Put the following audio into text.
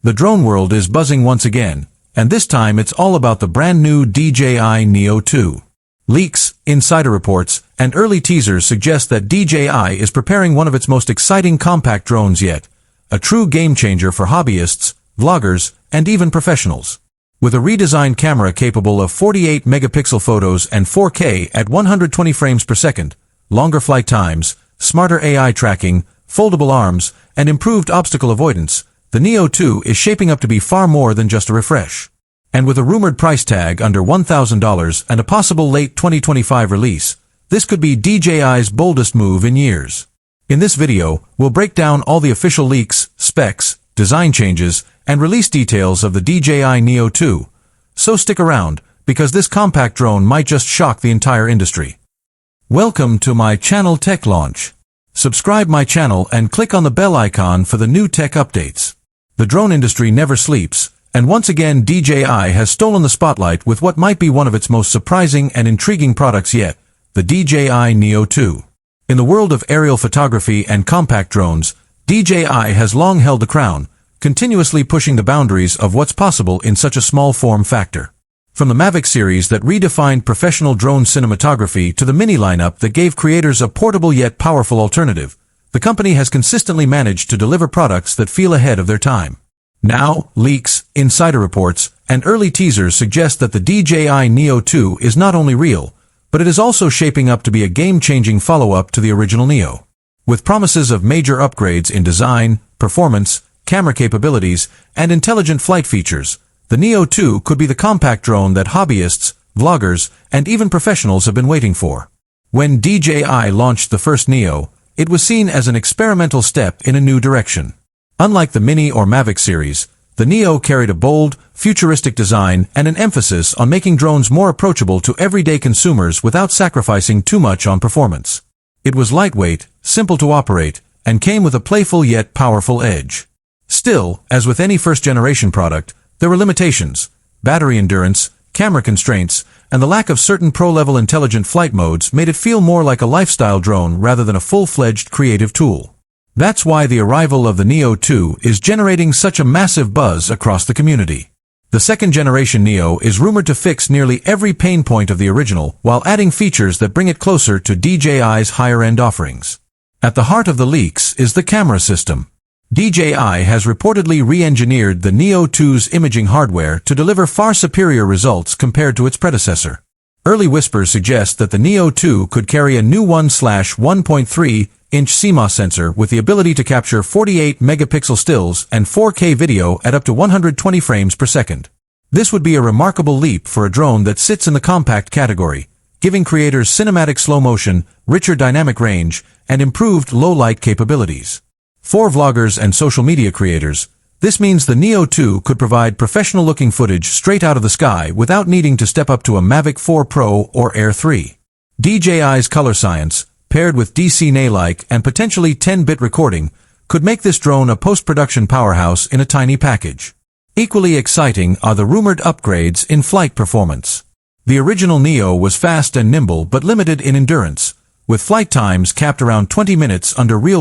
The drone world is buzzing once again, and this time it's all about the brand new DJI Neo 2. Leaks, insider reports, and early teasers suggest that DJI is preparing one of its most exciting compact drones yet, a true game-changer for hobbyists, vloggers, and even professionals. With a redesigned camera capable of 48-megapixel photos and 4K at 120 frames per second, longer flight times, smarter AI tracking, foldable arms, and improved obstacle avoidance, the Neo 2 is shaping up to be far more than just a refresh. And with a rumored price tag under $1,000 and a possible late 2025 release, this could be DJI's boldest move in years. In this video, we'll break down all the official leaks, specs, design changes, and release details of the DJI Neo 2. So stick around, because this compact drone might just shock the entire industry. Welcome to my channel Tech Launch. Subscribe my channel and click on the bell icon for the new tech updates. The drone industry never sleeps, and once again DJI has stolen the spotlight with what might be one of its most surprising and intriguing products yet, the DJI Neo 2. In the world of aerial photography and compact drones, DJI has long held the crown, continuously pushing the boundaries of what's possible in such a small form factor. From the Mavic series that redefined professional drone cinematography to the Mini lineup that gave creators a portable yet powerful alternative, the company has consistently managed to deliver products that feel ahead of their time. Now, leaks, insider reports, and early teasers suggest that the DJI Neo 2 is not only real, but it is also shaping up to be a game-changing follow-up to the original Neo. With promises of major upgrades in design, performance, camera capabilities, and intelligent flight features, the Neo 2 could be the compact drone that hobbyists, vloggers, and even professionals have been waiting for. When DJI launched the first Neo, it was seen as an experimental step in a new direction. Unlike the Mini or Mavic series, the Neo carried a bold, futuristic design and an emphasis on making drones more approachable to everyday consumers without sacrificing too much on performance. It was lightweight, simple to operate, and came with a playful yet powerful edge. Still, as with any first-generation product, there were limitations: battery endurance, camera constraints, and the lack of certain pro-level intelligent flight modes made it feel more like a lifestyle drone rather than a full-fledged creative tool. That's why the arrival of the Neo 2 is generating such a massive buzz across the community. The second-generation Neo is rumored to fix nearly every pain point of the original while adding features that bring it closer to DJI's higher-end offerings. At the heart of the leaks is the camera system. DJI has reportedly re-engineered the Neo 2's imaging hardware to deliver far superior results compared to its predecessor. Early whispers suggest that the Neo 2 could carry a new 1/1.3-inch CMOS sensor with the ability to capture 48-megapixel stills and 4K video at up to 120 frames per second. This would be a remarkable leap for a drone that sits in the compact category, giving creators cinematic slow motion, richer dynamic range, and improved low-light capabilities. For vloggers and social media creators, this means the Neo 2 could provide professional-looking footage straight out of the sky without needing to step up to a Mavic 4 Pro or Air 3. DJI's color science, paired with DCNA-like and potentially 10-bit recording, could make this drone a post-production powerhouse in a tiny package. Equally exciting are the rumored upgrades in flight performance. The original Neo was fast and nimble but limited in endurance, with flight times capped around 20 minutes under real